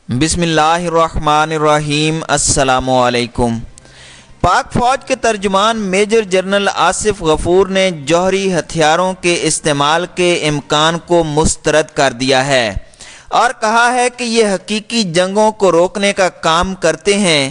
بسم اللہ الرحمن الرحیم۔ السلام علیکم۔ پاک فوج کے ترجمان میجر جنرل آصف غفور نے جوہری ہتھیاروں کے استعمال کے امکان کو مسترد کر دیا ہے اور کہا ہے کہ یہ حقیقی جنگوں کو روکنے کا کام کرتے ہیں۔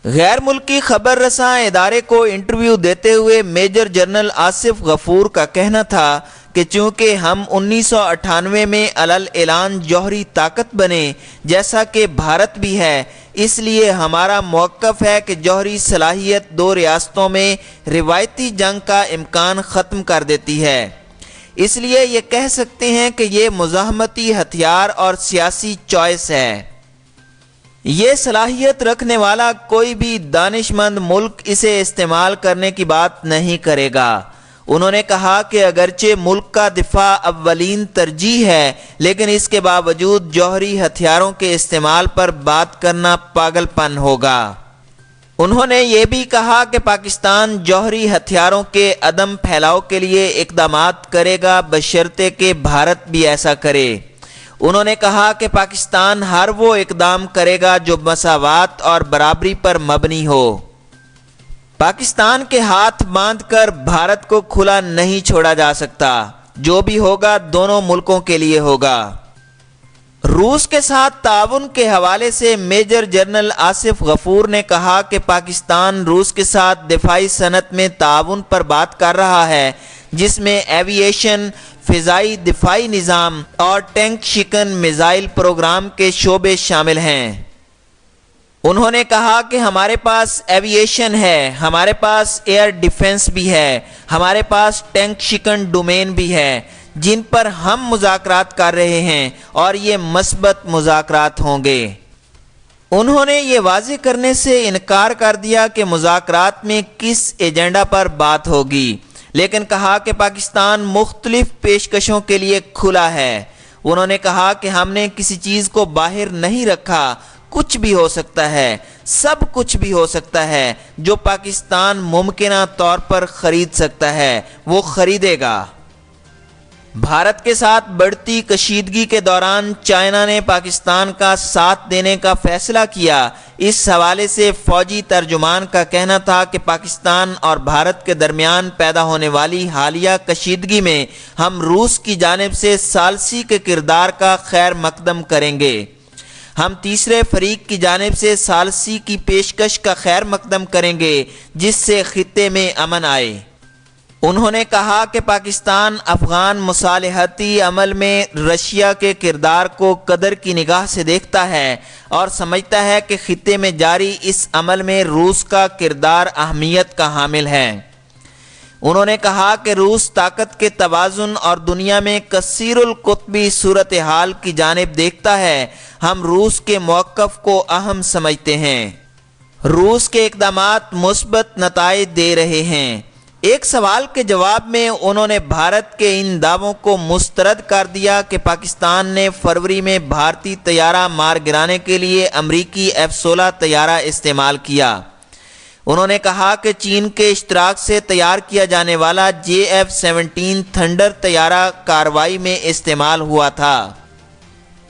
غیر ملکی خبر رساں ادارے کو انٹرویو دیتے ہوئے میجر جنرل آصف غفور کا کہنا تھا کہ چونکہ ہم 1998 میں اعلان جوہری طاقت بنے جیسا کہ بھارت بھی ہے، اس لیے ہمارا موقف ہے کہ جوہری صلاحیت دو ریاستوں میں روایتی جنگ کا امکان ختم کر دیتی ہے، اس لیے یہ کہہ سکتے ہیں کہ یہ مزاحمتی ہتھیار اور سیاسی چوائس ہے۔ یہ صلاحیت رکھنے والا کوئی بھی دانش مند ملک اسے استعمال کرنے کی بات نہیں کرے گا۔ انہوں نے کہا کہ اگرچہ ملک کا دفاع اولین ترجیح ہے، لیکن اس کے باوجود جوہری ہتھیاروں کے استعمال پر بات کرنا پاگل پن ہوگا۔ انہوں نے یہ بھی کہا کہ پاکستان جوہری ہتھیاروں کے عدم پھیلاؤ کے لیے اقدامات کرے گا بشرطے کہ بھارت بھی ایسا کرے۔ انہوں نے کہا کہ پاکستان ہر وہ اقدام کرے گا جو مساوات اور برابری پر مبنی ہو۔ پاکستان کے ہاتھ باندھ کر بھارت کو کھلا نہیں چھوڑا جا سکتا، جو بھی ہوگا دونوں ملکوں کے لیے ہوگا۔ روس کے ساتھ تعاون کے حوالے سے میجر جنرل آصف غفور نے کہا کہ پاکستان روس کے ساتھ دفاعی صنعت میں تعاون پر بات کر رہا ہے، جس میں ایوییشن، فضائی دفاعی نظام اور ٹینک شکن میزائل پروگرام کے شعبے شامل ہیں۔ انہوں نے کہا کہ ہمارے پاس ایوییشن ہے، ہمارے پاس ایئر ڈیفنس بھی ہے، ہمارے پاس ٹینک شکن ڈومین بھی ہے، جن پر ہم مذاکرات کر رہے ہیں اور یہ مثبت مذاکرات ہوں گے۔ انہوں نے یہ واضح کرنے سے انکار کر دیا کہ مذاکرات میں کس ایجنڈا پر بات ہوگی، لیکن کہا کہ پاکستان مختلف پیشکشوں کے لیے کھلا ہے۔ انہوں نے کہا کہ ہم نے کسی چیز کو باہر نہیں رکھا، کچھ بھی ہو سکتا ہے، سب کچھ بھی ہو سکتا ہے جو پاکستان ممکنہ طور پر خرید سکتا ہے، وہ خریدے گا۔ بھارت کے ساتھ بڑھتی کشیدگی کے دوران چائنا نے پاکستان کا ساتھ دینے کا فیصلہ کیا۔ اس حوالے سے فوجی ترجمان کا کہنا تھا کہ پاکستان اور بھارت کے درمیان پیدا ہونے والی حالیہ کشیدگی میں ہم روس کی جانب سے ثالثی کے کردار کا خیر مقدم کریں گے۔ ہم تیسرے فریق کی جانب سے ثالثی کی پیشکش کا خیر مقدم کریں گے جس سے خطے میں امن آئے۔ انہوں نے کہا کہ پاکستان افغان مصالحتی عمل میں رشیا کے کردار کو قدر کی نگاہ سے دیکھتا ہے اور سمجھتا ہے کہ خطے میں جاری اس عمل میں روس کا کردار اہمیت کا حامل ہے۔ انہوں نے کہا کہ روس طاقت کے توازن اور دنیا میں کثیر القطبی صورتحال کی جانب دیکھتا ہے۔ ہم روس کے موقف کو اہم سمجھتے ہیں۔ روس کے اقدامات مثبت نتائج دے رہے ہیں۔ ایک سوال کے جواب میں انہوں نے بھارت کے ان دعووں کو مسترد کر دیا کہ پاکستان نے فروری میں بھارتی طیارہ مار گرانے کے لیے امریکی F-16 طیارہ استعمال کیا۔ انہوں نے کہا کہ چین کے اشتراک سے تیار کیا جانے والا JF-17 تھنڈر طیارہ کارروائی میں استعمال ہوا تھا۔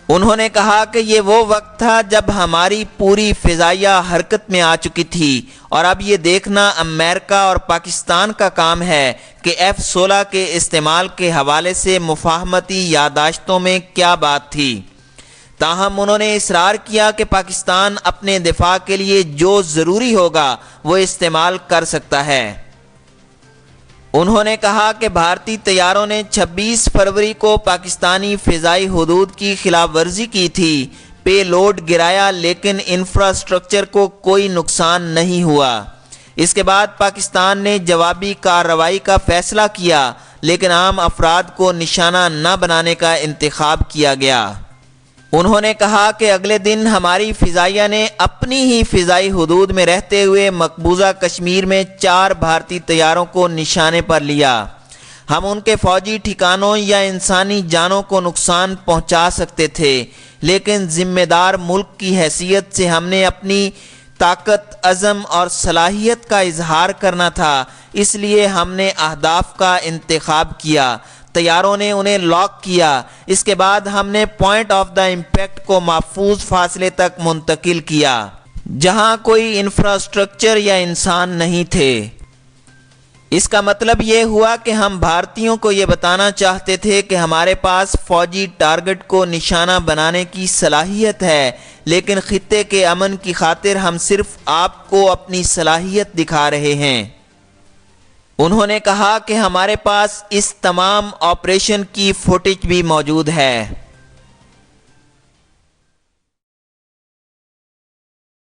انہوں نے کہا کہ یہ وہ وقت تھا جب ہماری پوری فضائیہ حرکت میں آ چکی تھی اور اب یہ دیکھنا امریکہ اور پاکستان کا کام ہے کہ F-16 کے استعمال کے حوالے سے مفاہمتی یادداشتوں میں کیا بات تھی۔ تاہم انہوں نے اصرار کیا کہ پاکستان اپنے دفاع کے لیے جو ضروری ہوگا وہ استعمال کر سکتا ہے۔ انہوں نے کہا کہ بھارتی طیاروں نے 26 فروری کو پاکستانی فضائی حدود کی خلاف ورزی کی تھی، پے لوڈ گرایا، لیکن انفراسٹرکچر کو کوئی نقصان نہیں ہوا۔ اس کے بعد پاکستان نے جوابی کارروائی کا فیصلہ کیا، لیکن عام افراد کو نشانہ نہ بنانے کا انتخاب کیا گیا۔ انہوں نے کہا کہ اگلے دن ہماری فضائیہ نے اپنی ہی فضائی حدود میں رہتے ہوئے مقبوضہ کشمیر میں 4 بھارتی طیاروں کو نشانے پر لیا۔ ہم ان کے فوجی ٹھکانوں یا انسانی جانوں کو نقصان پہنچا سکتے تھے، لیکن ذمہ دار ملک کی حیثیت سے ہم نے اپنی طاقت، عزم اور صلاحیت کا اظہار کرنا تھا، اس لیے ہم نے اہداف کا انتخاب کیا طیاروں نے انہیں لاک کیا۔ اس کے بعد ہم نے پوائنٹ آف دا امپیکٹ کو محفوظ فاصلے تک منتقل کیا جہاں کوئی انفراسٹرکچر یا انسان نہیں تھے۔ اس کا مطلب یہ ہوا کہ ہم بھارتیوں کو یہ بتانا چاہتے تھے کہ ہمارے پاس فوجی ٹارگٹ کو نشانہ بنانے کی صلاحیت ہے، لیکن خطے کے امن کی خاطر ہم صرف آپ کو اپنی صلاحیت دکھا رہے ہیں۔ انہوں نے کہا کہ ہمارے پاس اس تمام آپریشن کی فوٹیج بھی موجود ہے۔